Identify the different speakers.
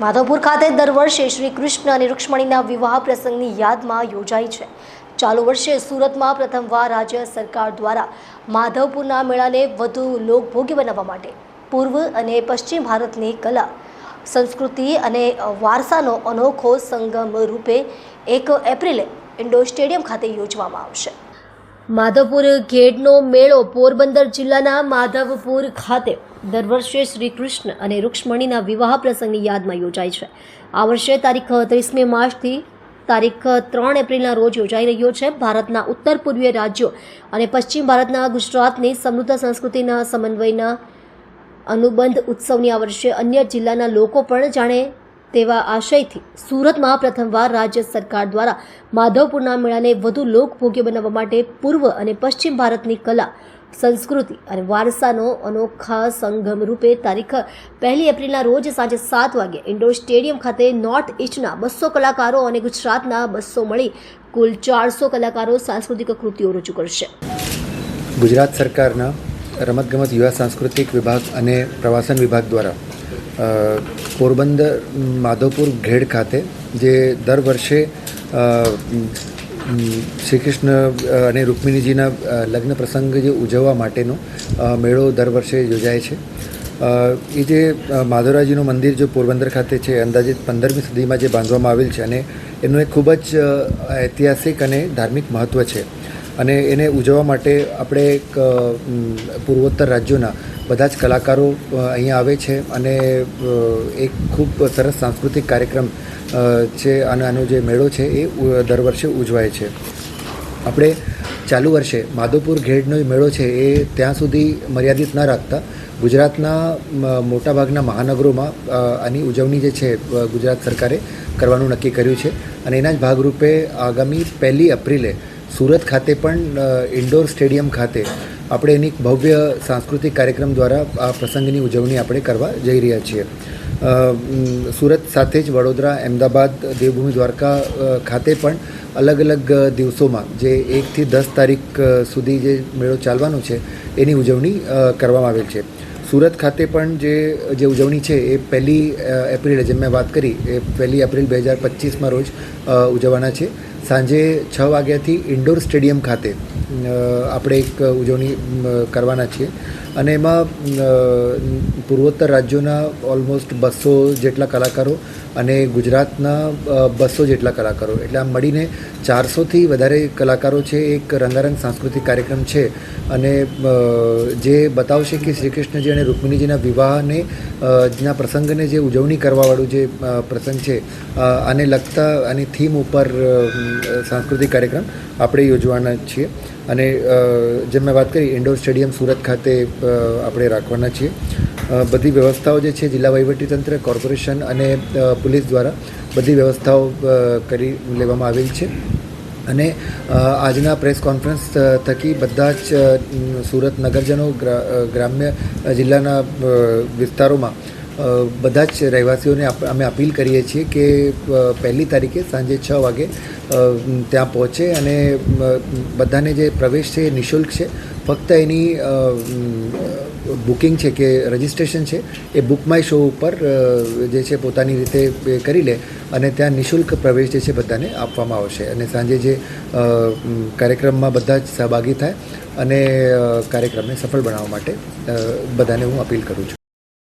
Speaker 1: માધવપુર ખાતે દર વર્ષે શ્રી કૃષ્ણ અને રૂક્ષ્મણીના વિવાહ પ્રસંગની યાદમાં યોજાય છે। ચાલુ વર્ષે સુરતમાં પ્રથમવાર રાજ્ય સરકાર દ્વારા માધવપુરના મેળાને વધુ લોકભોગી બનાવવા માટે પૂર્વ અને પશ્ચિમ ભારતની કલા, સંસ્કૃતિ અને વારસાનો અનોખો સંગમ રૂપે 1 એપ્રિલે ઇન્ડોર સ્ટેડિયમ ખાતે યોજવામાં આવશે। માધવપુર ઘેડનો મેળો પોરબંદર જિલ્લાના માધવપુર ખાતે દર વર્ષે શ્રી કૃષ્ણ અને રૂક્ષ્મણીના વિવાહ પ્રસંગની યાદમાં યોજાય છે। આ વર્ષે તારીખ 30મી માર્ચથી તારીખ 3 એપ્રિલના રોજ યોજાઈ રહ્યો છે। ભારતના ઉત્તર પૂર્વીય રાજ્યો અને પશ્ચિમ ભારતના ગુજરાતની સમૃદ્ધ સંસ્કૃતિના સમન્વયના અનુબંધ ઉત્સવની આ વર્ષે અન્ય જિલ્લાના લોકો પણ જાણે તેવા આશયથી સુરતમાં પ્રથમવાર રાજ્ય સરકાર દ્વારા માધવપુરના મેળાને વધુ લોકભોગ્ય બનાવવા માટે પૂર્વ અને પશ્ચિમ ભારતની કલા, સંસ્કૃતિ અને વારસાનો અનોખા સંગમ રૂપે તારીખ 1 એપ્રિલના રોજ સાંજે 7 વાગે ઇન્ડોર સ્ટેડિયમ ખાતે નોર્થ ઇસ્ટના 200 કલાકારો અને ગુજરાતના 200 મળી કુલ 400 કલાકારો સાંસ્કૃતિક કૃતિઓ રજૂ કરશે।
Speaker 2: ગુજરાત સરકારના રમતગમત, યુવા સાંસ્કૃતિક વિભાગ અને પ્રવાસન વિભાગ દ્વારા પોરબંદર માધવપુર ઘેડ ખાતે જે દર વર્ષે શ્રી કૃષ્ણ અને રૂક્મિણીજીના લગ્ન પ્રસંગ જે ઉજવવા માટેનો મેળો દર વર્ષે યોજાય છે। એ જે માધવરાયજીનું મંદિર જો પોરબંદર ખાતે છે, અંદાજિત 15મી સદીમાં જે બાંધવામાં આવેલ છે અને એનું એક ખૂબ જ ઐતિહાસિક અને ધાર્મિક મહત્ત્વ છે અને એને ઉજવવા માટે આપણે એક પૂર્વોત્તર રાજ્યોના બધા જ કલાકારો અહીંયા આવે છે અને એક ખૂબ સરસ સાંસ્કૃતિક કાર્યક્રમ છે અને આનો જે મેળો છે એ દર વર્ષે ઉજવાય છે। આપણે ચાલુ વર્ષે માધવપુર ઘેડનો મેળો છે એ ત્યાં સુધી મર્યાદિત ન રાખતા ગુજરાતના મોટાભાગના મહાનગરોમાં આની ઉજવણી જે છે ગુજરાત સરકારે કરવાનું નક્કી કર્યું છે અને એના જ ભાગરૂપે આગામી 1 એપ્રિલે સુરત ખાતે પણ ઇન્ડોર સ્ટેડિયમ ખાતે આપણે એની ભવ્ય સાંસ્કૃતિક કાર્યક્રમ દ્વારા આ પ્રસંગની ઉજવણી આપણે કરવા જઈ રહ્યા છીએ। સુરત સાથે જ વડોદરા, અમદાવાદ, દેવભૂમિ દ્વારકા ખાતે પણ અલગ અલગ દિવસોમાં જે 1 થી 10 તારીખ સુધી જે મેળો ચાલવાનો છે એની ઉજવણી કરવામાં આવેલ છે। સુરત ખાતે પણ જે ઉજવણી છે એ 1 એપ્રિલે જેમ મેં વાત કરી એ 1 એપ્રિલ 2025માં રોજ ઉજવવાના છે। સાંજે 6 વાગ્યાથી ઇન્ડોર સ્ટેડિયમ ખાતે આપણે એક ઉજવણી કરવાના છીએ અને એમાં પૂર્વોત્તર રાજ્યોના ઓલમોસ્ટ 200 જેટલા કલાકારો અને ગુજરાતના 200 જેટલા કલાકારો, એટલે આમ મળીને 400થી વધારે કલાકારો છે। એક રંગારંગ સાંસ્કૃતિક કાર્યક્રમ છે અને જે બતાવશે કે શ્રી કૃષ્ણજી અને રૂક્મિણીજીના વિવાહને ના પ્રસંગને જે ઉજવણી કરવાવાળું જે પ્રસંગ છે આને લગતા આની થીમ ઉપર સાંસ્કૃતિક કાર્યક્રમ આપણે યોજવાના છીએ અને જેમ મેં વાત કરી ઇન્ડોર સ્ટેડિયમ સુરત ખાતે આપણે રાખવાના છીએ। બધી વ્યવસ્થાઓ જે છે જિલ્લા વહીવટીતંત્ર, કોર્પોરેશન અને પોલીસ દ્વારા બધી વ્યવસ્થાઓ કરી લેવામાં આવેલ છે અને આજના પ્રેસ કોન્ફરન્સ થકી બધા જ સુરત નગરજનો, ગ્રામ્ય જિલ્લાના વિસ્તારોમાં બધા જ રહેવાસીઓને અમે અપીલ કરીએ છીએ કે 1 તારીખે સાંજે 6 વાગે ત્યાં પહોંચે અને બધાને જે પ્રવેશ છે એ નિઃશુલ્ક છે। ફક્ત એની બુકિંગ છે કે રજિસ્ટ્રેશન છે એ બુક માય શો ઉપર જે છે પોતાની રીતે કરી લે અને ત્યાં નિઃશુલ્ક પ્રવેશ જે છે બધાને આપવામાં આવશે અને સાંજે જે કાર્યક્રમમાં બધા જ સહભાગી થાય અને કાર્યક્રમને સફળ બનાવવા માટે બધાને હું અપીલ કરું છું।